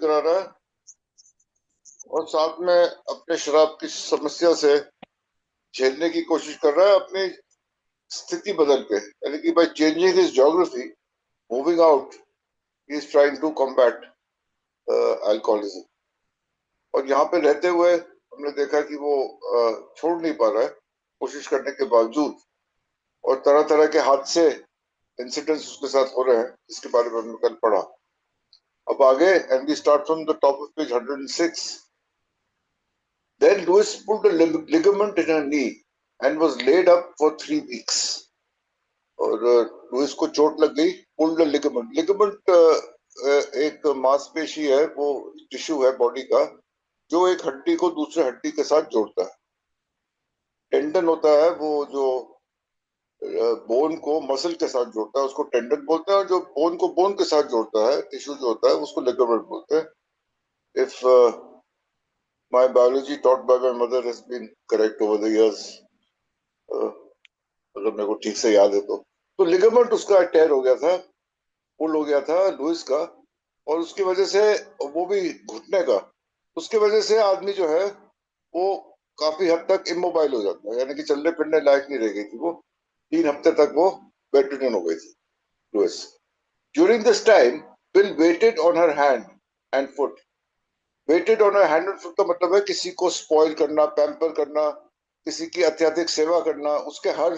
करा रहा है और साथ में अपने शराब की समस्या से झेलने की कोशिश कर रहा है अपनी स्थिति बदल के, यानी कि by changing his geography, moving out, he is trying to combat alcoholism. और यहाँ पे रहते हुए हमने देखा कि वो छोड़ नहीं पा रहा है कोशिश करने के बावजूद, और तरह तरह के हादसे, इंसिडेंट्स उसके साथ हो रहे हैं, जिसके बारे में हमने कल पढ़ा। अब आगे, and we start from the top of page 106। Then Lewis pulled a ligament in her knee and was laid up for 3 weeks. और लुइस को चोट लग गई। पुल्ड लिगामेंट, लिगामेंट एक मांसपेशी है, वो टिश्यू है बॉडी का जो एक हड्डी को दूसरे हड्डी के साथ जोड़ता है। टेंडन होता है वो जो बोन को मसल के साथ जोड़ता है, उसको टेंडन बोलते हैं, और जो बोन को बोन के साथ जोड़ता है, टिश्यू जो होता है, उसको लिगामेंट बोलते हैं। If my biology taught by my mother has been correct over the years, अगर मेरे को ठीक से याद है तो लिगामेंट उसका टेयर हो गया था, पुल हो गया था लुइस का, और उसकी वजह से, वो भी घुटने का, उसकी वजह से आदमी जो है वो काफी हद तक इमोबाइल हो जाता है, यानी कि चलने फिरने लायक नहीं रह गई थी वो। 3 हफ्ते तक वो बेडरिडन हो गई थी Lewis. During this time Bill waited on her hand and foot. Waited on her hand and foot का मतलब है किसी को स्पॉइल करना, पैम्पर करना, किसी की अत्यधिक सेवा करना, उसके हर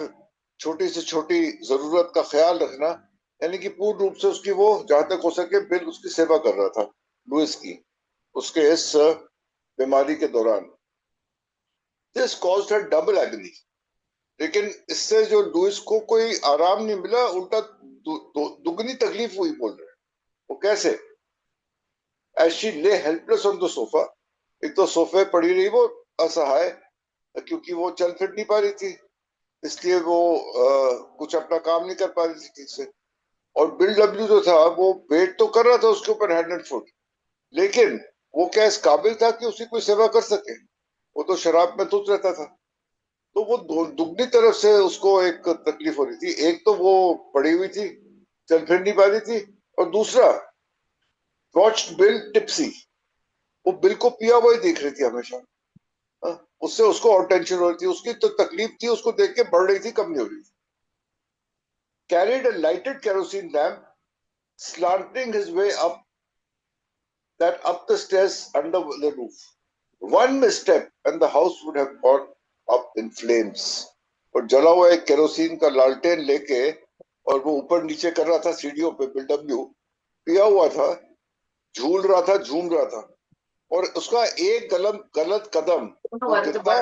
छोटी से छोटी जरूरत का ख्याल रखना, यानी कि पूर्ण रूप से उसकी, वो जहां तक हो सके बिल उसकी सेवा कर रहा था लुइस की, उसके इस बीमारी के दौरान। This caused her double एग्नी। लेकिन इससे जो लुइस को कोई आराम नहीं मिला, उल्टा दुगनी तकलीफ हुई, बोल रहे हैं। वो कैसे? As she lay helpless on the sofa, एक तो सोफे पड़ी रही वो असहाय, क्योंकि वो चल फिर नहीं पा रही थी, इसलिए वो कुछ अपना काम नहीं कर पा रही थी ठीक से। और बिल डब्ल्यू जो था वो वेट तो कर रहा था उसके ऊपर हैंड एंड फुट, लेकिन वो क्या इस काबिल था कि उसकी कोई सेवा कर सके? वो तो शराब में धुत रहता था। तो वो दुगनी तरफ से उसको एक तकलीफ हो रही थी। एक तो वो पड़ी हुई थी, चल फिर नहीं पा रही थी, और दूसरा, वॉच्ड बिल टिप्सी, वो बिल को पिया हुआ ही देख रही थी हमेशा। उससे उसको और टेंशन हो रही थी, उसकी तो तकलीफ थी उसको देख के बढ़ रही थी, कम नहीं हो रही थी। Carried a lighted kerosene lamp, slanting his way up the stairs under the roof. One misstep and the house would have gone up in flames. और जला हुआ एक केरोसिन का लालटेन लेके, और वो ऊपर नीचे कर रहा था सीढ़ियों पे, बिलडब्ल्यू पिया हुआ था, झूल रहा था, झूम रहा था, और उसका एक गलत कदम वो गिरता।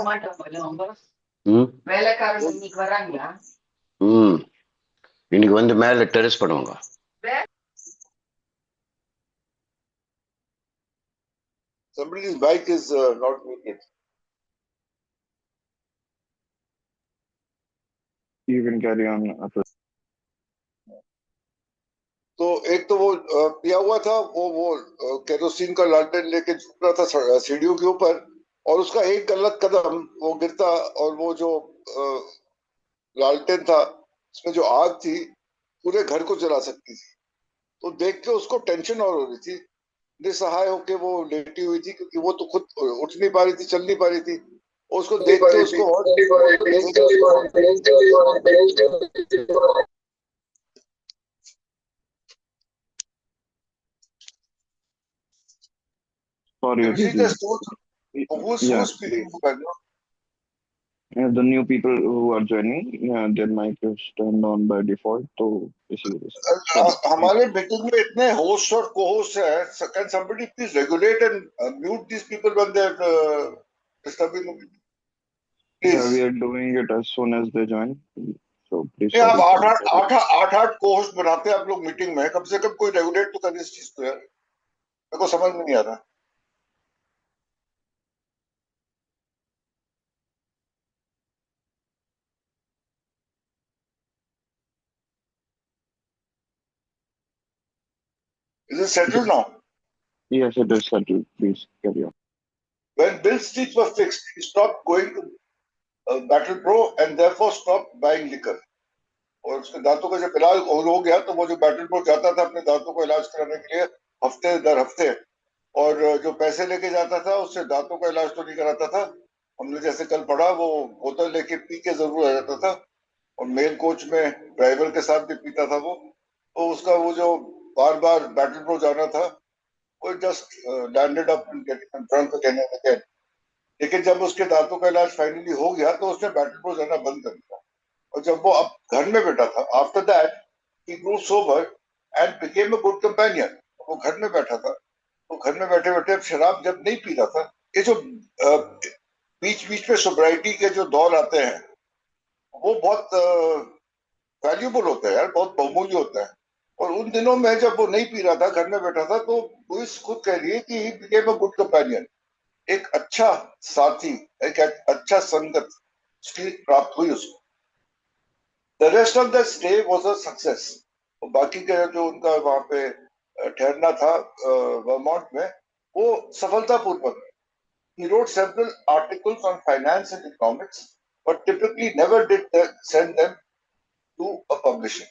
இன்னைக்கு வந்து மேல டெரஸ் பண்ணுவாங்க. Somebody's bike is not muted. You can carry on. तो एक तो वो पिया हुआ था, वो केरोसिन का लालटेन लेके झुक रहा था सीढ़ियों के ऊपर, और उसका एक गलत कदम वो गिरता, और वो जो लालटेन था उसमें जो आग थी पूरे घर को जला सकती थी। तो देख के उसको टेंशन और हो रही थी, निसहाय होके वो लेटी हुई थी, क्योंकि वो तो खुद उठ नहीं पा रही थी, चल नहीं पा रही थी। उसको देख के उसको और The new people who are joining, their mic is turned on by default, तो इसीलिए हमारे मीटिंग में इतने होस्ट और को-होस्ट हैं, can somebody please regulate and mute these people when they're disturbing the meeting? Yeah, we are doing it as soon as they join. So please. आप आठ co-host बनाते हैं आप लोग मीटिंग में, कम से कम कोई रेगुलेट तो करें इस चीज को यार, मेरे को समझ में नहीं आ रहा। Is it settled now? Yes, it is settled. Please carry on. When Bill's teeth were fixed, he stopped going to Battle Pro and therefore stopped buying liquor. और उसके दांतों का जब इलाज हो गया, तो वो जो बैटल प्रो जाता था अपने दांतों को इलाज कराने के लिए हफ्ते दर हफ्ते, और जो पैसे लेके जाता था उससे दांतों का इलाज तो नहीं कराता था। हमने जैसे कल पढ़ा, वो बोतल लेके पी के जरूर आ जाता था, और मेल कोच में ड्राइवर के साथ भी पीता था वो। तो उसका वो जो बार बार बैटल प्रो जाना था, वो just landed up drunk again and again. लेकिन जब उसके दांतों का इलाज फाइनली हो गया तो उसने बैटल प्रो जाना बंद कर दिया। और जब वो अब घर में बैठा था, after that he grew sober and became a good companion. वो घर में बैठा था, तो घर में बैठे बैठे अब शराब जब नहीं पी रहा था, ये जो बीच बीच में सोब्राइटी के जो दौर आते हैं, वो बहुत वैल्यूबल होता है यार, बहुत बहुमूल्य होता है। और उन दिनों में जब वो नहीं पी रहा था, घर में बैठा था, तो लुइस खुद कह रही है कि he became a good companion. एक अच्छा साथी, एक अच्छा संगत उसकी प्राप्त हुई उसको। The rest of the stay was a success. बाकी का जो उनका वहां पे ठहरना था वर्मोंट में, वो सफलतापूर्वक। He wrote several articles on finance and economics, but typically never did send them to a publisher.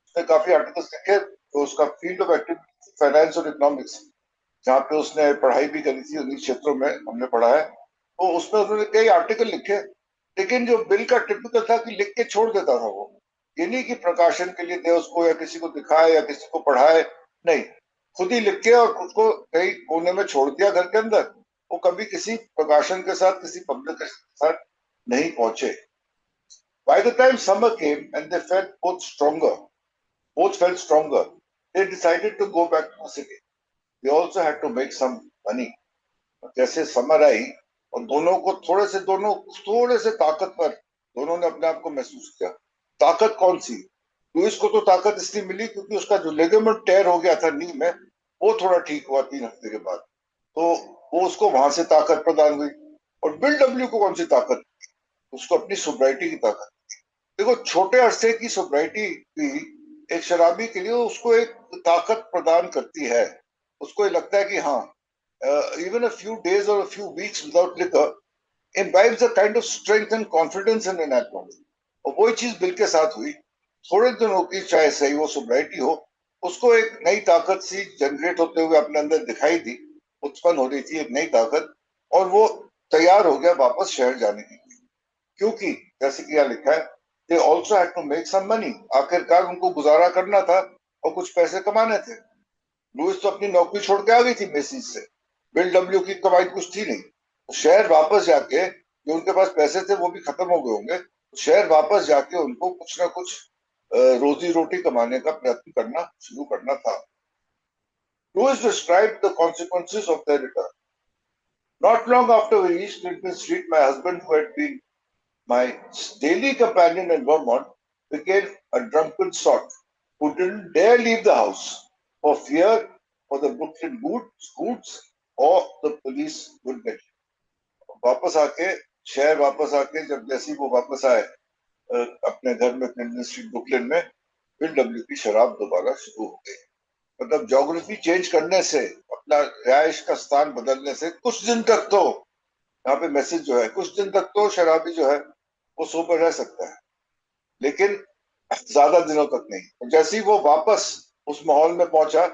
उसने काफी आर्टिकल्स लिखे, तो उसका फील्ड ऑफ एक्टिविटी फाइनेंस और इकोनॉमिक्स, जहाँ पे उसने पढ़ाई भी करी थी, उन्हीं क्षेत्रों में हमने पढ़ा है। तो उसमें उन्होंने कई आर्टिकल लिखे, लेकिन जो बिल का टिपिकल था कि लिख के छोड़ देता था वो। ये नहीं कि प्रकाशन के लिए दे उसको, या किसी को दिखाए, या किसी को पढ़ाए, नहीं। खुद ही लिख के और खुद को कई कोने में छोड़ दिया घर के अंदर। वो कभी किसी प्रकाशन के साथ, किसी पब्लिक के साथ नहीं पहुंचे। By the time summer came and they felt both felt stronger, they decided to go back to the city. They also had to make some money. जैसे समर आई और दोनों से ताकतवर, दोनों ने अपने आप को महसूस किया। ताकत कौन सी? लुइस को तो ताकत इसलिए मिली क्योंकि उसका जो लिगामेंट टेयर हो गया था नी में, वो थोड़ा ठीक हुआ 3 हफ्ते के बाद। तो वो उसको वहां से ताकत प्रदान हुई। और बिल डब्ल्यू को कौन सी ताकत? उसको अपनी सोब्राइटी की ताकत। देखो, छोटे अरसे की सोब्राइटी भी एक शराबी के लिए उसको एक ताकत प्रदान करती है। उसको ये लगता है कि हाँ, even a few days or a few weeks without liquor imbibes a kind of strength and confidence in an alcoholic. और वही चीज बिल के साथ हुई। थोड़े दिनों की चाहे सही वो सोब्राइटी हो, उसको एक नई ताकत सी जनरेट होते हुए अपने अंदर दिखाई दी, उत्पन्न हो रही थी एक नई ताकत। और वो तैयार हो गया वापस शहर जाने के लिए। क्योंकि जैसे कि यहाँ लिखा है, they also had to make some money. आखिरकार उनको गुजारा करना था और कुछ पैसे कमाने थे। लुइस तो अपनी नौकरी छोड़ के आ गई थी मेसीज से। बिल डब्ल्यू की कमाई कुछ थी नहीं। तो शहर वापस जाके, जो उनके पास पैसे थे वो भी खत्म हो गए होंगे, तो शहर वापस जाके उनको कुछ ना कुछ रोजी रोटी कमाने का प्रयत्न करना शुरू करना था। Lewis described the consequences of their return. Not long after we reached Clinton Street, my husband, who had been my daily companion in Vermont, became a drunken sot who didn't dare leave the house for fear for the Brooklyn Goods or the police would get him. वापस आके, शहर वापस आके, जब जैसे वो वापस आए अपने घर में क्लिंटन स्ट्रीट ब्रुकलिन में, बिल डब्ल्यू की शराब दोबारा शुरू हो गई। मतलब ज्योग्राफी चेंज करने से, अपना रिहायश का स्थान बदलने से कुछ दिन तक तो, यहाँ पे मैसेज जो है, कुछ दिन तक तो शराबी जो है वो सोबर रह सकता है, लेकिन ज्यादा दिनों तक नहीं। तो जैसे ही वो वापस उस माहौल में पहुंचा,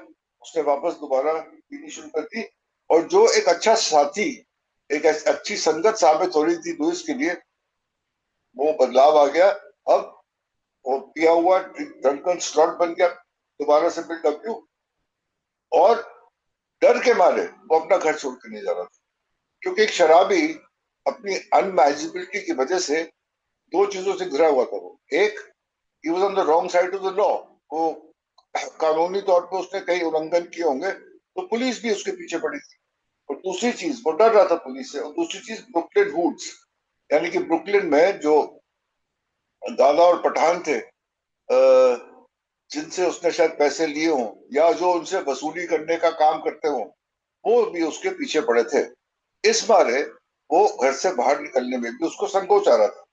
उसने वापस दोबारा पीनी शुरू कर दी। और जो एक अच्छा साथी, एक अच्छी संगत साबित हो रही थी लुइस के लिए, वो बदलाव आ गया। अब वो पिया हुआ ड्रंकन स्लॉट बन गया दोबारा से बिल डब्ल्यू। और डर के मारे वो अपना घर छोड़ के नहीं जा रहा था, क्योंकि एक शराबी अपनी अनमैनेजेबिलिटी की वजह से दो चीजों से घिरा हुआ था। वो एक, he was on the wrong side of the law. वो कानूनी तौर पे उसने कई उल्लंघन किए होंगे, तो पुलिस भी उसके पीछे पड़ी थी। और दूसरी चीज, वो डर रहा था पुलिस से। और दूसरी चीज, ब्रुकलिन हुड्स, यानी कि ब्रुकलिन में जो दादा और पठान थे, जिनसे उसने शायद पैसे लिए हों, या जो उनसे वसूली करने का काम करते हों, वो भी उसके पीछे पड़े थे। इस बारे वो घर से बाहर निकलने में भी उसको संकोच आ रहा था।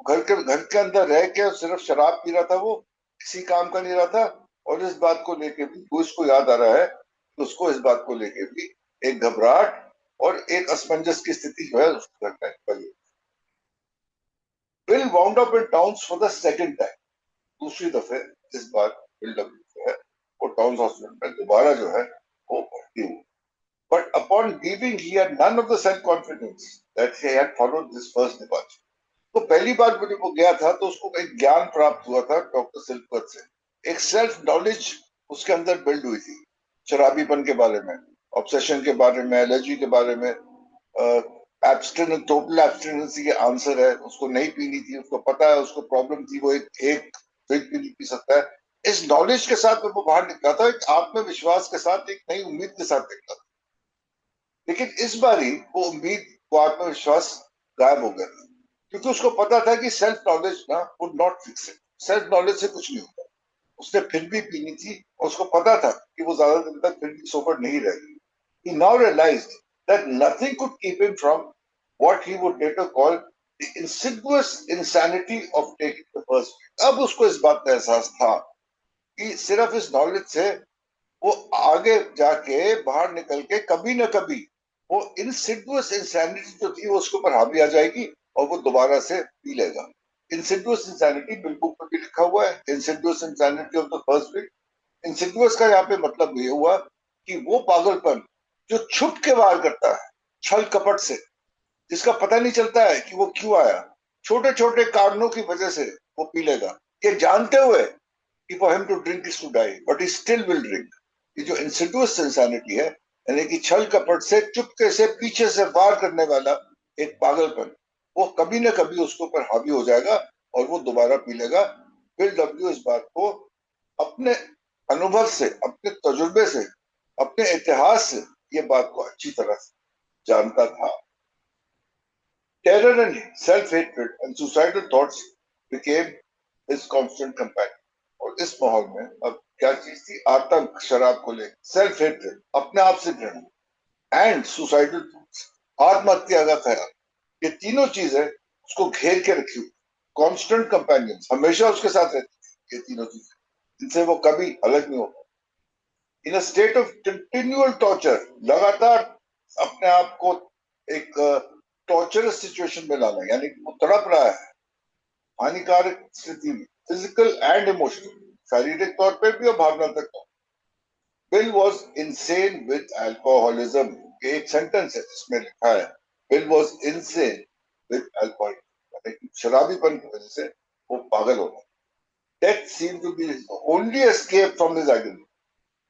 घर के अंदर रह के सिर्फ शराब पी रहा था, वो किसी काम का नहीं रहा था। और इस बात को लेके भी लुइस को याद आ रहा है कि उसको इस बात को लेके भी एक घबराहट और एक असमंजस की स्थिति जो है उसको बनी। Bill wound up in towns for the second time. दूसरी दफे इस बार बिल डब्ल्यू जो है वो टाउन्स हॉस्पिटल में दोबारा जो है वो भर्ती हुई। But upon leaving, he had none of the self-confidence that he had followed this first departure. तो पहली बार जब वो गया था तो उसको एक ज्ञान प्राप्त हुआ था डॉक्टर सिल्कवर्थ से, एक सेल्फ नॉलेज उसके अंदर बिल्ड हुई थी, शराबीपन के बारे में, ऑब्सेशन के बारे में, एलर्जी के बारे में, एब्स्टिनेंस, टोटल एब्स्टिनेंसी के आंसर है, उसको नहीं पीनी थी, उसको पता है, उसको प्रॉब्लम थी, वो एक ड्रिंक भी नहीं पी सकता है। इस नॉलेज के साथ वो बाहर निकला था, एक आत्मविश्वास के साथ, एक नई उम्मीद के साथ निकला था। लेकिन इस बारी वो उम्मीद, वो आत्मविश्वास गायब हो गया था, क्योंकि उसको पता था कि सेल्फ नॉलेज ना would not fix it, self knowledge से कुछ नहीं होता। उसने फिर भी पीनी थी और उसको पता था कि वो ज्यादा दिन तक फिर भी सोबर नहीं रहेगी। He now realized that nothing could keep him from what he would later call the insidious insanity of taking the first drink. अब उसको इस बात का एहसास था कि सिर्फ इस नॉलेज से वो आगे जाके बाहर निकल के कभी ना कभी वो इंसिडियस इंसैनिटी जो थी वो उसके ऊपर हावी आ जाएगी और वो दोबारा से पी लेगा। इंसिडियस इंसैनिटी बिल बुक पर भी लिखा हुआ है, Insidious insanity of the first drink. Insidious का यहाँ पे मतलब ये हुआ कि वो पागलपन जो छुप के वार करता है, छल कपट से, जिसका पता नहीं चलता है कि वो क्यों आया, छोटे छोटे कारणों की वजह से वो पी लेगा, ये जानते हुए कि for him to drink is to die but he still will drink. ये जो इंसिडियस इंसानिटी है, यानी कि छल कपट से, चुपके से, पीछे से वार करने वाला एक पागलपन, वो कभी ना कभी उसके ऊपर हावी हो जाएगा और वो दोबारा पी लेगा। बिल डब्ल्यू इस बात को अपने अनुभव से, अपने तजुर्बे से, अपने इतिहास से ये बात को अच्छी तरह से जानता था। Terror and self hatred and suicidal thoughts became his constant companion. और इस माहौल में अब क्या चीज थी? आतंक शराब को लेकर, सेल्फ हेट्रेड, अपने आप से घृणा, एंड सुसाइडल थॉट्स, आत्महत्या का ख्याल, ये तीनों चीजें उसको घेर के रखी हुई, कांस्टेंट कंपेनियन, हमेशा उसके साथ रहती थी ये तीनों चीजें, इनसे वो कभी अलग नहीं होता। In a state of continual torture, लगातार अपने आप को एक टॉर्चरस सिचुएशन में लाना, यानी वो तड़प रहा है हानिकारक स्थिति में, फिजिकल एंड इमोशनल, शारीरिक तौर पे भी और भावनात्मक तौर पे। Bill was insane with alcoholism, एक सेंटेंस है जिसमें लिखा है Bill was insane with alcoholism, शराबीपन की वजह से वो पागल हो गया। Death seem to be only escape from his identity.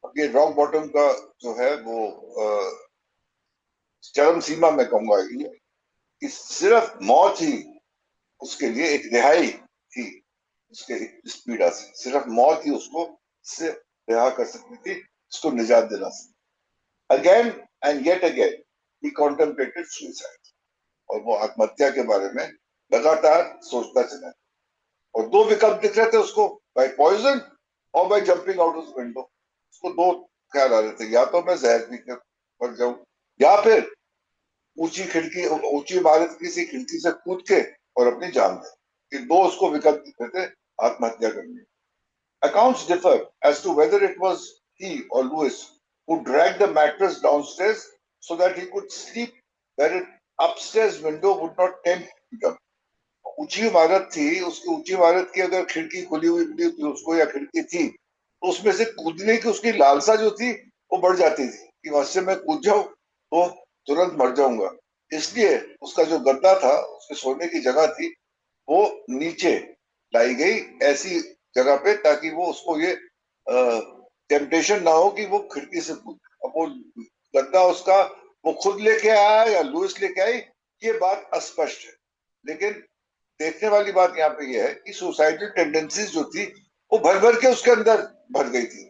अब ये रॉक बॉटम का जो है वो चरम सीमा में कहूंगा कि सिर्फ मौत ही उसके लिए एक रिहाई थी, उसके इस पीड़ा से सिर्फ मौत ही उसको से रिहा कर सकती थी, उसको निजात दिला सकती। Again and yet again he contemplated suicide, और वो आत्महत्या के बारे में लगातार सोचता चला, और दो विकल्प दिख रहे थे उसको, बाय पॉइजन और by jumping out of window. उसको दो ख्याल आ रहे थे, या तो मैं जहर पी कर मर जाऊं, या फिर ऊंची इमारत की किसी खिड़की से कूद के और अपनी जान दे। ये दो उसको विकल्प दिख रहे थे आत्महत्या करने। Accounts differ as to whether it was he or Lewis who dragged the mattress downstairs so that he could sleep where an upstairs window would not tempt him. ऊंची इमारत थी, उसकी ऊंची इमारत की अगर खिड़की खुली हुई मिली थी उसको, या खिड़की थी, तो उसमें से कूदने की उसकी लालसा जो थी वो बढ़ जाती थी कि वहां से मैं कूद जाऊं तो तुरंत मर जाऊंगा। इसलिए उसका जो गद्दा था, उसके सोने की जगह थी, वो नीचे लाई गई ऐसी जगह पे, ताकि वो उसको ये टेम्पटेशन ना हो कि वो खिड़की से कूद। अब वो गद्दा उसका वो खुद लेके आया या लुइस लेके आई, ये बात अस्पष्ट है। लेकिन देखने वाली बात यहाँ पे ये है कि सुसाइडल टेंडेंसीज जो थी वो भर भर के उसके अंदर भर गई थी।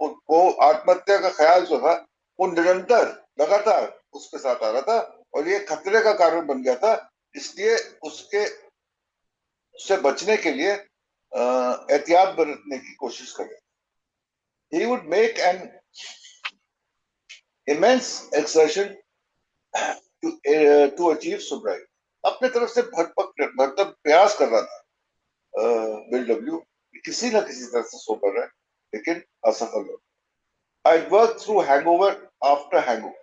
वो आत्महत्या का ख्याल जो था वो निरंतर, लगातार उसके साथ आ रहा था, और ये खतरे का कारण बन गया था। इसलिए उससे बचने के लिए एहतियात बरतने की कोशिश करें। He would make an immense exertion to achieve sobriety. अपने तरफ से भरसक प्रयास कर रहा था बिल डब्ल्यू, किसी ना किसी तरह से सोबर है, लेकिन असफल हो। I worked through hangover after hangover.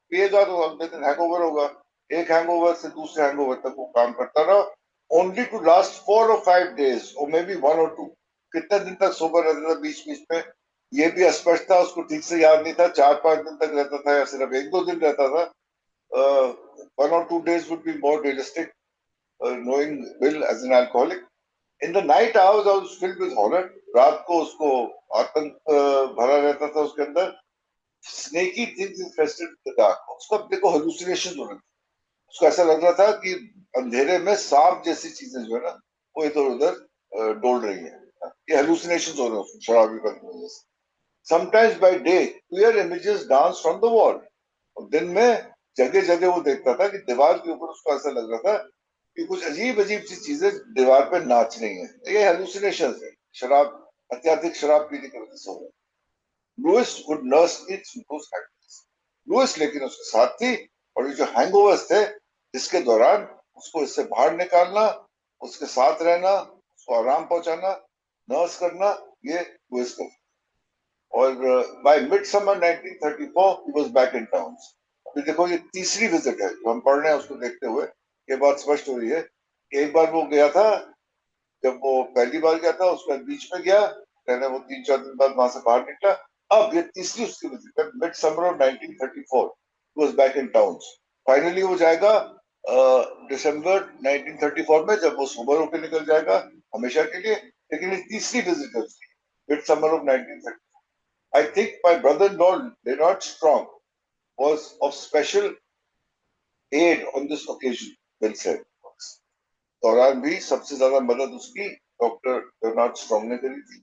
पिएगा तो अगले दिन हैंगओवर होगा, एक हैंगओवर से दूसरे हैंगओवर तक वो काम करता रहा, only to last 4 or 5 days or maybe 1 or 2। कितने दिन तक सोबर रहता था बीच बीच में? ये भी अस्पष्ट था, उसको ठीक से याद नहीं था, 4-5 दिन तक रहता था या सिर्फ 1-2 दिन रहता था. 1 or 2 days would be more realistic, knowing Bill as an alcoholic. In the night hours, I was filled with horror. रात को उसको आतंक भरा रहता था उसके अंदर. Sneaky things infested the dark. उसका देखो हेलुसिनेशन हो रहे थे. उसको ऐसा लग रहा था कि अंधेरे में सांप जैसी चीजें जो है ना वो इधर उधर डोल रही है. ये हेलुसिनेशन हो रहे हैं उसको शराबीपन की वजह से. Sometimes by day clear images dance from the wall. और दिन में जगह जगह वो देखता था कि दीवार के ऊपर उसको ऐसा लग रहा था कि कुछ अजीब अजीब सी चीजें दीवार पे नाच रही हैं. ये हेलुसिनेशन है, शराब, अत्यधिक शराब पीने की वजह से हो रहा है. Louise would nurse it through those hangovers. Louise लेकिन उसके साथ थी, और ये जो हैंगओवर्स थे जिसके दौरान उसको इससे बाहर निकालना, उसके साथ रहना, उसको आराम पहुंचाना, नर्स करना, ये लुइस का. और by mid summer 1934 he was back in town. अभी देखो ये तीसरी विजिट है जो हम पढ़ रहे हैं, उसको देखते हुए ये बात स्पष्ट हो रही है कि एक बार वो गया था, जब वो पहली बार गया था उसके बाद बीच में गया, कहने वो 3-4 दिन बाद वहां से बाहर निकला. अब ये तीसरी उसकी विजिट है, mid summer of 1934 he was back in town. Finally वो जाएगा दिसंबर 1934 में, जब वो सोबर होकर निकल जाएगा हमेशा के लिए. लेकिन ये तीसरी विजिट है उसकी, mid summer of 1934. I think my brother-in-law Leonard Strong was of special aid on this occasion. Bill said. दौरान भी सबसे ज्यादा मदद उसकी डॉक्टर लेonard स्ट्रॉन्ग ने करी थी.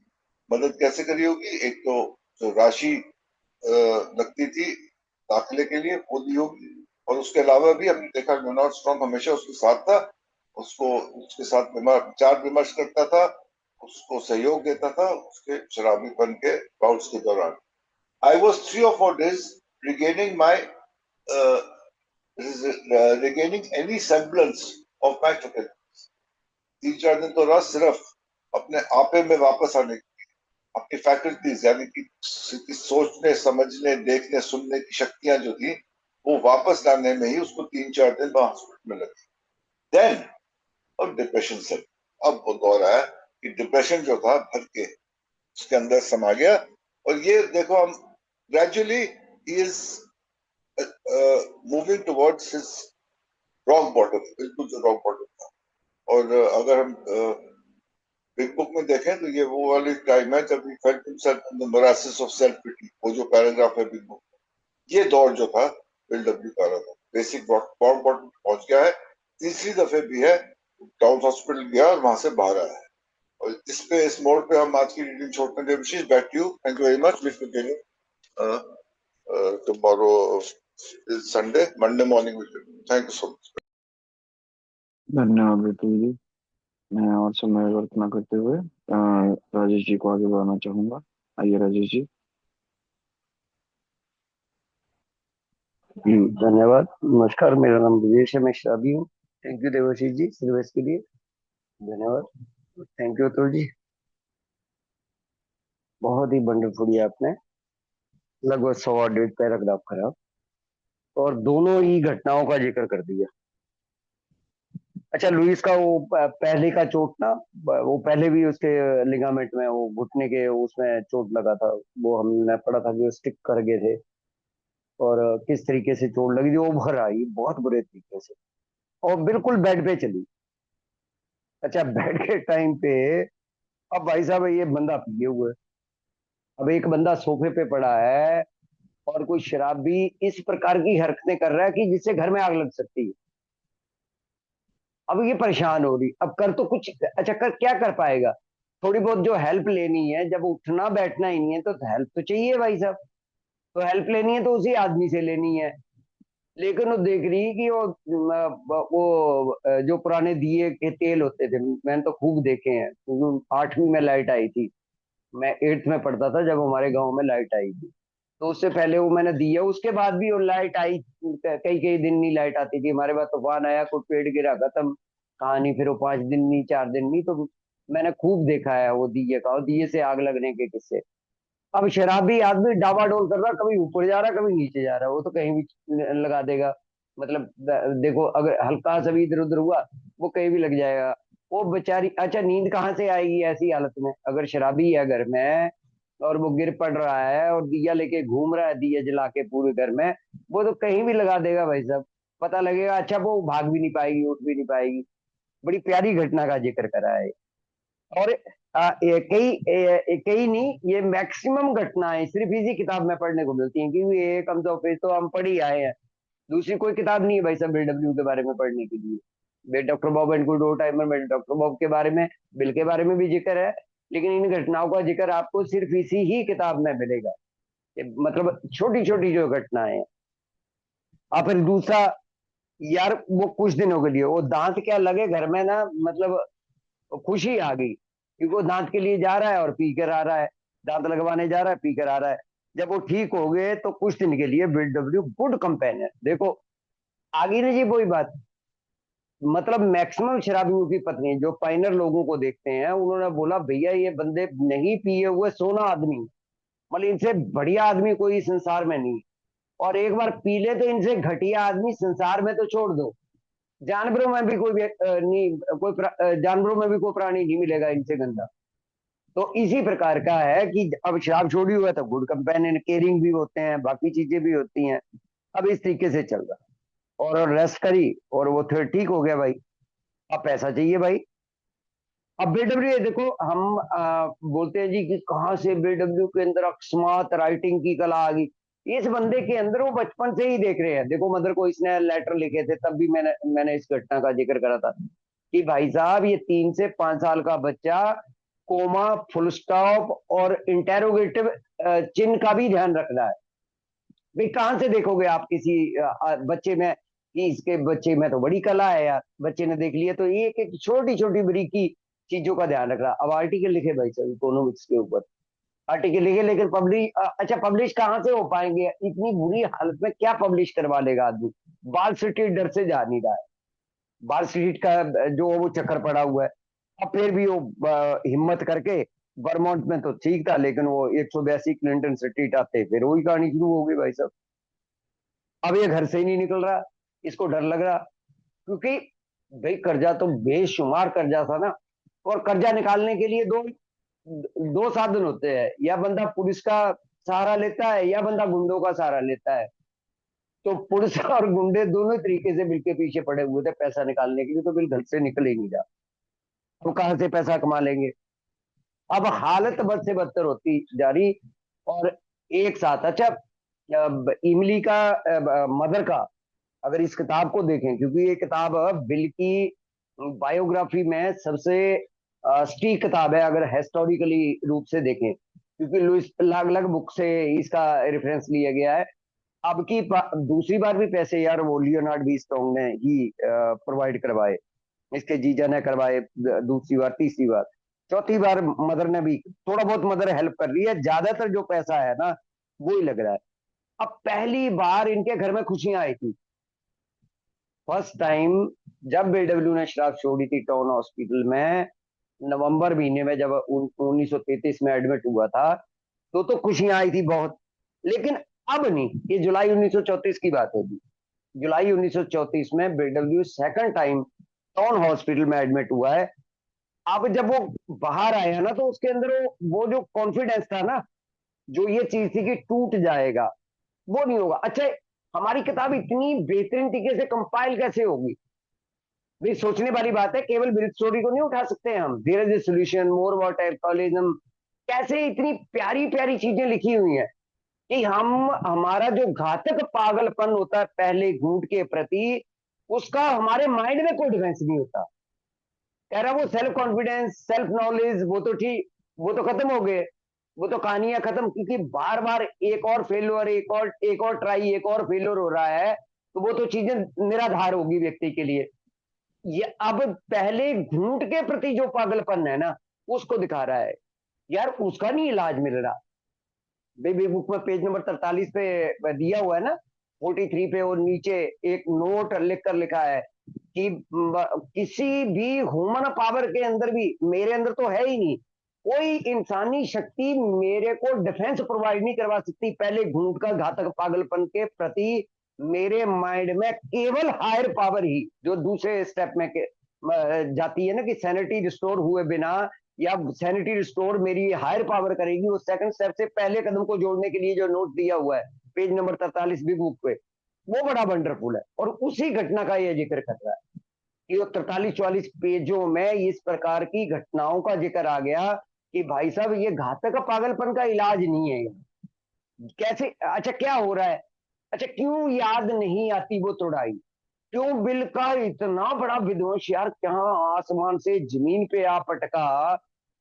मदद कैसे करी होगी? एक तो जो राशि लगती थी दाखिले के लिए वो दी होगी, और उसके अलावा भी हमने देखा लेonard स्ट्रॉन्ग हमेशा उसके साथ था. उसको उसके साथ विचार विमर्श करता था, उसको सहयोग देता था उसके शराबीपन के बाउट्स के दौरान. I was 3 or 4 days regaining my uh, regaining any semblance of my faculties. 3-4 दिन तो रहा सिर्फ अपने आपे में वापस आने की, अपनी फैकल्टीज यानी कि सोचने समझने देखने सुनने की शक्तियां जो थी वो वापस लाने में ही उसको 3-4 दिन हॉस्पिटल में लगे. देन और डिप्रेशन से, अब वो दौर आया कि डिप्रेशन जो था भर के उसके अंदर समा गया. और ये देखो हम gradually he is moving towards his rock bottom, बिल्कुल जो rock bottom था. और अगर हम बिग बुक में देखें तो ये वो वाली टाइम है जब he felt himself in the morass of self pity. वो जो पैराग्राफ है बिग बुक, ये दौर जो था बिल डब्ल्यू का था. बेसिक रॉक बॉटम पहुंच गया है. तीसरी दफे भी है टाउन हॉस्पिटल गया और वहां से बाहर आया है. और इस पे इस मोड पे हम आज की रीडिंग छोड़ते हैं. विशेष back to you. Thank you very much. Will continue tomorrow is Sunday. Monday morning we will. Thank you so much. धन्यवाद बिल्कुल जी. मैं और समय व्यर्थ न करते हुए राजेश जी को आगे बढ़ाना चाहूंगा. आइए राजेश जी. धन्यवाद. नमस्कार, मेरा नाम विवेश है, मैं शराबी हूँ. Thank you Devashish ji service के लिए. धन्यवाद. Thank you Atul ji. बहुत ही वंडरफुल है आपने लगभग 100-150 पैराग्राफ खराब और दोनों ही घटनाओं का जिक्र कर दिया. अच्छा, लुइस का वो पहले का चोट ना, वो पहले भी उसके लिगामेंट में वो घुटने के उसमें चोट लगा था. वो हमने पढ़ा था कि वो स्टिक कर गए थे और किस तरीके से चोट लगी थी. वो भर आई बहुत बुरे तरीके से और बिल्कुल बेड पे चली. अच्छा, बेड के टाइम पे अब भाई साहब ये बंदा पिए हुए, अब एक बंदा सोफे पे पड़ा है और कोई शराबी इस प्रकार की हरकतें कर रहा है कि जिससे घर में आग लग सकती है. अब ये परेशान हो रही, अब कर तो कुछ, अच्छा कर क्या कर पाएगा? थोड़ी बहुत जो हेल्प लेनी है, जब उठना बैठना ही नहीं है तो हेल्प तो चाहिए भाई साहब. तो हेल्प लेनी है तो उसी आदमी से लेनी है. लेकिन वो देख रही कि वो जो पुराने दिए के तेल होते थे, मैंने तो खूब देखे हैं क्योंकि 8वीं में लाइट आई थी. मैं 8th में पढ़ता था जब हमारे गांव में लाइट आई थी. तो उससे पहले वो मैंने दिया, उसके बाद भी वो लाइट आई, कई कई दिन नहीं लाइट आती थी. हमारे पास तूफान आया, कोई पेड़ गिरा, खत्म कहानी. फिर वो 5 दिन नहीं, 4 दिन नहीं. तो मैंने खूब देखा है वो दिए का, और दिए से आग लगने के किस्से. अब शराबी आदमी डावाडोल कर रहा, कभी ऊपर जा रहा कभी नीचे जा रहा, वो तो कहीं भी लगा देगा. मतलब देखो अगर हल्का सा भी इधर उधर हुआ वो कहीं भी लग जाएगा. वो बेचारी, अच्छा नींद कहाँ से आएगी ऐसी हालत में? अगर शराबी है घर में और वो गिर पड़ रहा है और दिया लेके घूम रहा है, दिया जला के पूरे घर में, वो तो कहीं भी लगा देगा भाई साहब, पता लगेगा। अच्छा, वो भाग भी नहीं पाएगी, उठ भी नहीं पाएगी। बड़ी प्यारी घटना का जिक्र करा है। और कई नहीं, ये मैक्सिमम घटनाएं सिर्फ इसी किताब में पढ़ने को मिलती हैं, क्योंकि ये कम तो फिर तो हम पढ़ ही आए हैं। दूसरी कोई किताब नहीं है भाई साहब BW के बारे में पढ़ने के लिए। Doctor Bob and good timer में डॉक्टर बॉब के बारे में, बिल के बारे में भी जिक्र है, लेकिन इन घटनाओं का जिक्र आपको सिर्फ इसी ही किताब में मिलेगा। मतलब छोटी छोटी जो घटनाएं हैं। और फिर दूसरा, यार वो कुछ दिनों के लिए वो दांत क्या लगे घर में ना, मतलब खुशी आ गई, क्योंकि वो दांत के लिए जा रहा है और पी कर आ रहा है, दांत लगवाने जा रहा है, पी कर आ रहा है। जब वो ठीक हो गए तो कुछ दिन के लिए BW गुड कंपेनियन, देखो आगे ना जी वही बात। मतलब मैक्सिमम शराबियों की पत्नी जो पाइनर लोगों को देखते हैं, उन्होंने बोला भैया ये बंदे नहीं पिए हुए सोना आदमी, मतलब इनसे बढ़िया आदमी कोई संसार में नहीं। और एक बार पी ले तो इनसे घटिया आदमी संसार में तो छोड़ दो, जानवरों में भी कोई नहीं, जानवरों में भी कोई प्राणी नहीं मिलेगा इनसे गंदा। तो इसी प्रकार का है कि अब शराब छोड़ी हुआ है तो गुड कंपेनियन, केयरिंग भी होते हैं, बाकी चीजें भी होती हैं। अब इस तरीके से चल रहा, और रेस्ट करी और वो फिर ठीक हो गया भाई। अब पैसा चाहिए भाई। अब BW देखो, हम बोलते हैं जी कि कहाँ से BW के अंदर अकस्मात राइटिंग की कला आ गई। इस बंदे के अंदर वो बचपन से ही देख रहे हैं। देखो मदर को इसने लेटर लिखे थे, तब भी मैंने इस घटना का जिक्र करा था कि भाई साहब ये 3 से 5 साल का बच्चा कोमा, फुल स्टॉप और इंटेरोगेटिव चिन्ह का भी ध्यान रख रहा है। भाई कहाँ से देखोगे आप किसी बच्चे में कि इसके बच्चे में तो बड़ी कला है यार, बच्चे ने देख लिया तो एक एक छोटी छोटी बरीकी चीजों का ध्यान रख रहा। अब आर्टिकल लिखे भाई साहब इकोनॉमिक्स के ऊपर, आर्टिकल लिखे, लेकिन पब्लिश, अच्छा पब्लिश कहाँ से हो पाएंगे, इतनी बुरी हालत में क्या पब्लिश करवा लेगा आदमी। बाल स्ट्रीट डर से जा नहीं रहा है, बाल स्ट्रीट का जो वो चक्कर पड़ा हुआ है। अब फिर भी वो हिम्मत करके, वर्मोंट में तो ठीक था, लेकिन वो 182 क्लिंटन स्ट्रीट आते फिर वही कहानी शुरू हो गई भाई साहब। अब ये घर से ही नहीं निकल रहा, इसको डर लग रहा, क्योंकि भाई कर्जा तो बेशुमार कर्जा था ना। और कर्जा निकालने के लिए दो दो साधन होते हैं, या बंदा पुलिस का सहारा लेता है या बंदा गुंडों का सहारा लेता है। तो पुलिस और गुंडे दोनों तरीके से बिल के पीछे पड़े हुए थे पैसा निकालने के लिए, तो बिल घर से निकल ही नहीं रहा। तो कहां से पैसा कमा लेंगे। अब हालत बद से बदतर होती जा रही। और एक साथ, अच्छा इमली का मदर का, अगर इस किताब को देखें, क्योंकि ये किताब बिल की बायोग्राफी में सबसे स्टीक किताब है अगर हिस्टोरिकली रूप से देखें, क्योंकि लुइस अलग अलग बुक से इसका रेफरेंस लिया गया है। अब की दूसरी बार भी पैसे यार वो लियोनार्ड वी स्ट्रॉन्ग ने ही प्रोवाइड करवाए, इसके जीजा ने करवाए, दूसरी बार, तीसरी बार, चौथी बार मदर ने भी थोड़ा बहुत मदर हेल्प कर रही है, ज्यादातर जो पैसा है ना वो ही लग रहा है। अब पहली बार इनके घर में खुशियां आई थी, फर्स्ट टाइम जब BW ने शराब छोड़ी थी टाउन हॉस्पिटल में, नवंबर महीने में जब 1933 में एडमिट हुआ था, तो खुशियां आई थी बहुत। लेकिन अब नहीं, ये जुलाई 1934 की बात होगी। जुलाई 1934 में BW second time town hospital में एडमिट हुआ है। अब जब वो बाहर आया ना, तो उसके अंदर वो जो कॉन्फिडेंस था ना, जो ये चीज थी कि टूट जाएगा, वो नहीं होगा। अच्छा, हमारी किताब इतनी बेहतरीन तरीके से कंपाइल कैसे होगी, भाई सोचने वाली बात है। केवल ब्रीथ स्टोरी को नहीं उठा सकते हम, धीरे सोल्यूशन, मोर वाटर, एल्कोहलिज्म, कैसे इतनी प्यारी प्यारी चीजें लिखी हुई हैं कि हम, हमारा जो घातक पागलपन होता है पहले घूंट के प्रति, उसका हमारे माइंड में कोई डिफेंस नहीं होता। कह रहा वो सेल्फ कॉन्फिडेंस, सेल्फ नॉलेज, वो तो ठीक, वो तो खत्म हो गए, वो तो कहानियां खत्म, क्योंकि बार बार एक और फेल्योर, एक और ट्राई, एक और फेल्योर हो रहा है, तो वो तो चीजें निराधार होगी व्यक्ति के लिए। ये अब पहले घूंट के प्रति जो पागलपन है ना, उसको दिखा रहा है। यार उसका नहीं इलाज मिल रहा। बेबी बुक में पेज नंबर 43 पे दिया हुआ है ना, 43 पे, और नीचे एक नोट लिख कर लिखा है कि किसी भी ह्यूमन पावर के अंदर भी, मेरे अंदर तो है ही नहीं, कोई इंसानी शक्ति मेरे को डिफेंस प्रोवाइड नहीं करवा सकती पहले घूंट का घातक पागलपन के प्रति। मेरे माइंड में केवल हायर पावर ही, जो दूसरे स्टेप में जाती है ना कि सैनिटी रिस्टोर हुए बिना या सैनिटरी स्टोर मेरी हायर पावर करेगी, वो सेकंड स्टेप से पहले कदम को जोड़ने के लिए जो नोट दिया हुआ है पेज नंबर 43 बिग बुक पे, वो बड़ा वंडरफुल है। और उसी घटना का ये जिक्र कर रहा है कि 43-44 पेजों में इस प्रकार की घटनाओं का जिक्र आ गया कि भाई साहब ये घातक पागलपन का इलाज नहीं है। कैसे, अच्छा क्या हो रहा है, अच्छा क्यों याद नहीं आती वो तोड़ाई, क्यों बिल का इतना बड़ा विध्वंस यार, क्या आसमान से जमीन पे आ पटका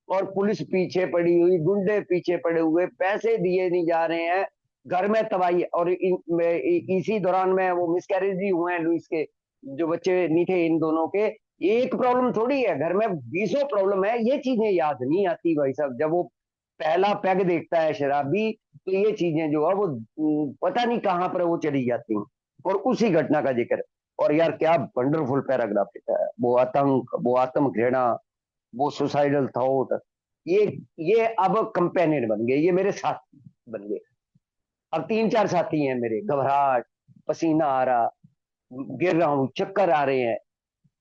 और पुलिस पीछे पड़ी हुई, गुंडे पीछे पड़े हुए, पैसे दिए नहीं जा रहे हैं, घर में तबाही। और इसी दौरान में वो मिसकैरेज भी हुए हैं लुइस के, जो बच्चे नहीं थे इन दोनों के। एक प्रॉब्लम थोड़ी है, घर में बीसों प्रॉब्लम है, ये चीजें याद नहीं आती भाई साहब। जब वो पहला पैग देखता है शराबी, तो ये चीजें जो है वो पता नहीं कहाँ पर वो चली जाती हैं। और उसी घटना का जिक्र, और यार क्या वंडरफुल पैराग्राफ लिखा है, वो आतंक, वो आत्म घृणा, वो सुसाइडल थॉट, ये ये अब कंपेनियन बन गए, ये मेरे साथी बन गए। अब 3-4 साथी हैं मेरे, घबराहट, पसीना आ रहा, गिर रहा हूं, चक्कर आ रहे हैं,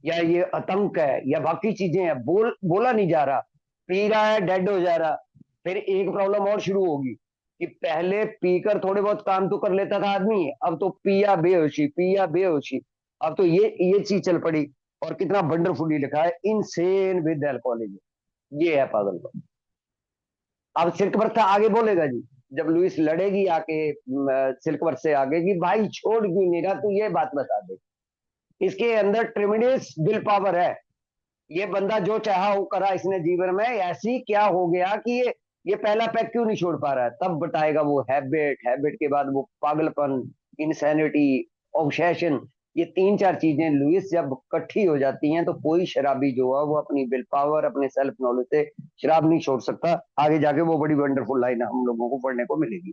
या ये आतंक है, या बाकी चीजें हैं, बोला नहीं जा रहा, पी रहा है, डेड हो जा रहा। फिर एक प्रॉब्लम और शुरू होगी कि पहले पीकर थोड़े बहुत काम तो कर लेता था आदमी, अब तो पिया बेहोशी, पिया बेहोशी, अब तो ये चीज चल पड़ी। और कितना वंडरफुली लिखा है, इनसेन विद अल्कोहलिज्म, ये है पागलपन। अब सिल्कवर्थ आगे बोलेगा जी, जब लुइस लड़ेगी आके सिल्कवर्थ से आगे कि भाई छोड़ क्यों नहीं रहा, तू ये बात बता दे। इसके अंदर ट्रिमिडियस विल पावर है, ये बंदा जो चाहा वो करा इसने जीवन में, ऐसी क्या हो गया कि ये पहला पैक क्यों नहीं छोड़ पा रहा है। तब बताएगा वो हैबिट, हैबिट के बाद वो पागलपन, इंसैनिटी, ऑब्सेशन, ये 3-4 चीजें लुइस जब इकट्ठी हो जाती हैं तो कोई शराबी जो है वो अपनी विल पावर, अपने सेल्फ नॉलेज से शराब नहीं छोड़ सकता। आगे जाके वो बड़ी वंडरफुल लाइन हम लोगों को पढ़ने को मिलेगी।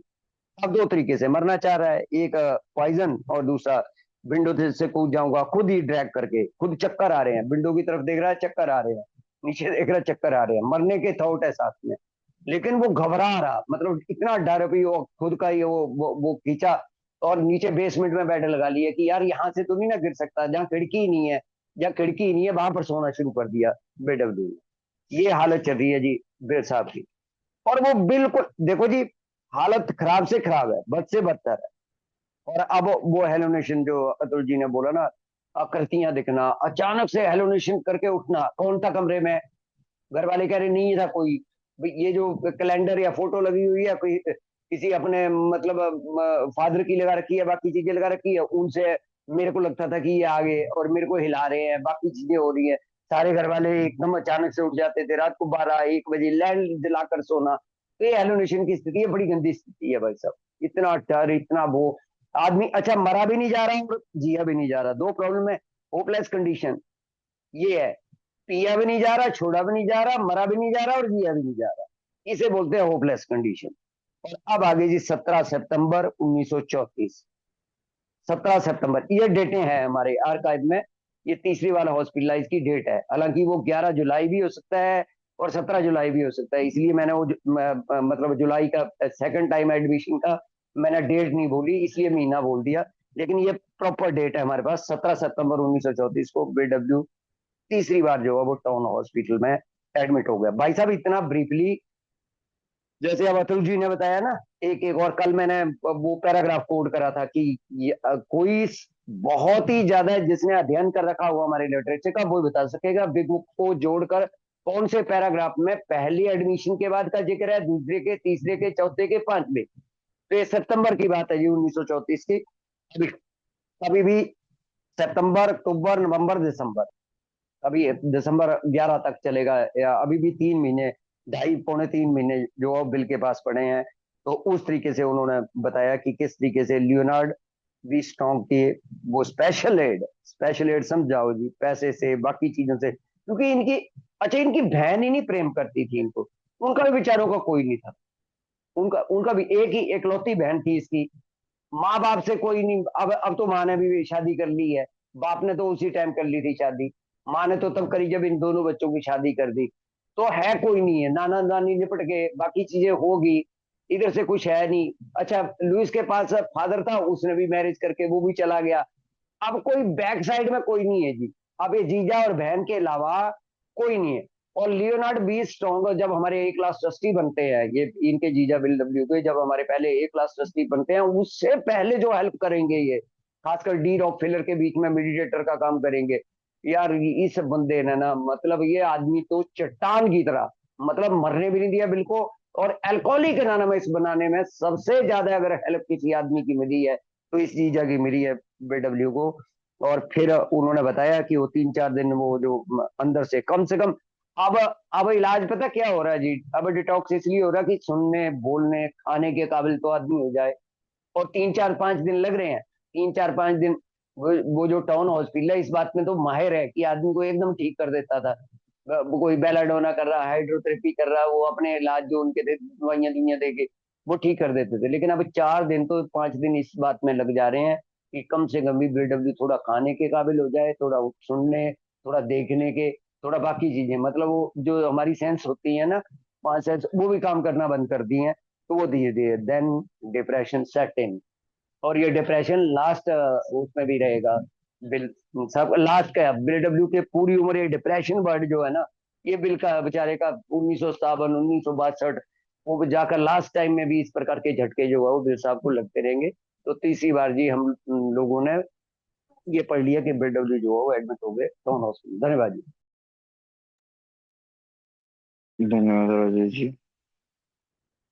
अब 2 तरीके से मरना चाह रहा है, एक पॉइजन और दूसरा विंडो से कूद जाऊंगा, खुद ही ड्रैग करके, खुद चक्कर आ रहे हैं, विंडो की तरफ देख रहा है चक्कर आ रहे हैं, नीचे देख रहा है चक्कर आ रहे हैं, मरने के थॉट है साथ में, लेकिन वो घबरा रहा, मतलब इतना डर भी, वो खुद का ही वो खींचा और नीचे बेसमेंट में बेड लगा लिया कि यार यहाँ से तो नहीं ना गिर सकता, जहाँ खिड़की ही नहीं है, जहाँ खिड़की ही नहीं है वहां पर सोना शुरू कर दिया बेडब्ल्यू ने। ये हालत चल रही है जी बेर साहब की। और वो बिल्कुल देखो जी, हालत खराब से खराब है, बद से बदतर है। और अब वो हेलोनेशन जो अतुल जी ने बोला ना, आकृतियां दिखना, अचानक से हेलोनेशन करके उठना, कौन था कमरे में, घर वाले कह रहे नहीं था कोई, ये जो कैलेंडर या फोटो लगी हुई है कोई किसी अपने मतलब फादर की लगा रखी है, बाकी चीजें लगा रखी है, उनसे मेरे को लगता था कि ये आगे और मेरे को हिला रहे हैं, बाकी चीजें हो रही है। सारे घर वाले एकदम अचानक से उठ जाते थे, रात को 12-1 बजे लैंड दिलाकर सोना। तो ये हेलोनेशन की स्थिति है, बड़ी गंदी स्थिति है भाई साहब। इतना डर, इतना वो, आदमी अच्छा मरा भी नहीं जा रहा और जिया भी नहीं जा रहा, 2 प्रॉब्लम है। होपलेस कंडीशन ये है, पिया भी नहीं जा रहा, छोड़ा भी नहीं जा रहा, मरा भी नहीं जा रहा और जिया भी नहीं जा रहा, इसे बोलते हैं होपलेस कंडीशन। और अब आगे जी 17 सितंबर 1934, 17 सितंबर ये डेटें हैं हमारे आर्काइव में, ये तीसरी वाला हॉस्पिटलाइज की डेट है। हालांकि वो 11 जुलाई भी हो सकता है और 17 जुलाई भी हो सकता है, इसलिए मैंने वो मतलब जुलाई का सेकंड टाइम एडमिशन का मैंने डेट नहीं बोली, इसलिए महीना बोल दिया। लेकिन ये प्रॉपर डेट है हमारे पास, 17 सितंबर 1934 को बेडब्ल्यू तीसरी बार जो है वो टाउन हॉस्पिटल में एडमिट हो गया। भाई साहब इतना ब्रीफली, जैसे अब अतुल जी ने बताया ना, एक एक, और कल मैंने वो पैराग्राफ कोड करा था कि कोई बहुत ही ज्यादा जिसने अध्ययन कर रखा हुआ हमारे लिटरेचर का, वो बता सकेगा बिग बुक को जोड़कर कौन से पैराग्राफ में पहली एडमिशन के बाद का जिक्र है, दूसरे के, तीसरे के, चौथे के, पांचवे। तो ये सितंबर की बात है जी 1934 की। अभी अभी भी सितंबर, अक्टूबर, नवंबर, दिसंबर, अभी दिसंबर 11 तक चलेगा, या अभी भी 3 महीने, 2.5-3 महीने जो बिल के पास पड़े हैं। तो उस तरीके से उन्होंने बताया कि किस तरीके से लियोनार्ड वीस्टॉन्ग के वो स्पेशल एड समझाओ जी, पैसे से, बाकी चीजों से, क्योंकि इनकी, अच्छा इनकी बहन ही नहीं प्रेम करती थी इनको, उनका भी बेचारों का कोई नहीं था, उनका उनका भी एक ही एकलौती बहन थी इसकी, माँ बाप से कोई नहीं। अब तो माँ ने भी शादी कर ली है, बाप ने तो उसी टाइम कर ली थी शादी, माँ ने तो तब करी जब इन दोनों बच्चों की शादी कर दी। तो है कोई नहीं है, नाना नानी निपट के बाकी चीजें होगी, इधर से कुछ है नहीं। अच्छा लुइस के पास फादर था, उसने भी मैरिज करके वो भी चला गया, अब कोई बैक साइड में कोई नहीं है जी। अब ये जीजा और बहन के अलावा कोई नहीं है। और लियोनार्ड बी स्ट्रॉन्ग जब हमारे ए क्लास ट्रस्टी बनते हैं, ये इनके जीजा बिल डब्ल्यू के जब हमारे पहले ए क्लास ट्रस्टी बनते हैं, उससे पहले जो हेल्प करेंगे ये, खासकर डी रॉक फिलर के बीच में मीडिएटर का काम करेंगे यार। इस बंदे ने ना, मतलब ये आदमी तो चट्टान की तरह, मतलब मरने भी नहीं दिया बिल को। और अल्कोहलिक एनोनिमस बनाने में सबसे ज्यादा अगर हेल्प किसी आदमी की मिली है तो इस जीजा की मिली है बीडब्ल्यू को। और फिर उन्होंने बताया कि वो 3-4 दिन वो जो अंदर से कम अब अब इलाज पता क्या हो रहा है जी, अब डिटॉक्स इसलिए हो रहा है कि सुनने बोलने खाने के काबिल तो आदमी हो जाए। और 3-4-5 दिन लग रहे हैं, 3-4-5 दिन। वो जो टाउन हॉस्पिटल है इस बात में तो माहिर है कि आदमी को एकदम ठीक कर देता था। कोई बेलाडोना कर रहा, हाइड्रोथेरेपी कर रहा, वो अपने इलाज जो उनके थे दवाइयां दुनिया दे के वो ठीक कर देते थे। लेकिन अब 4 दिन तो 5 दिन इस बात में लग जा रहे हैं कि कम से कम भी बीडब्ल्यू थोड़ा खाने के काबिल हो जाए, थोड़ा सुनने, थोड़ा देखने के, थोड़ा बाकी चीजें, मतलब वो जो हमारी सेंस होती है ना, 5 सेंस, वो भी काम करना बंद कर दी हैं। तो वो धीरे धीरे देन डिप्रेशन सेट इन। और ये डिप्रेशन लास्ट उसमें भी रहेगा। बिल सब लास्ट का बिल डब्ल्यू के पूरी उम्र ये डिप्रेशन वर्ड जो है ना, ये बिल का बेचारे का 1957, 1962, वो जाकर लास्ट टाइम में भी इस प्रकार के झटके जो है वो बिल साहब को लगते रहेंगे। तो तीसरी बार जी हम लोगों ने ये पढ़ लिया कि बिल डब्ल्यू जो है वो एडमिट हो गए टाउन हॉस्पिटल। धन्यवाद जी। धन्यवाद राजेश जी।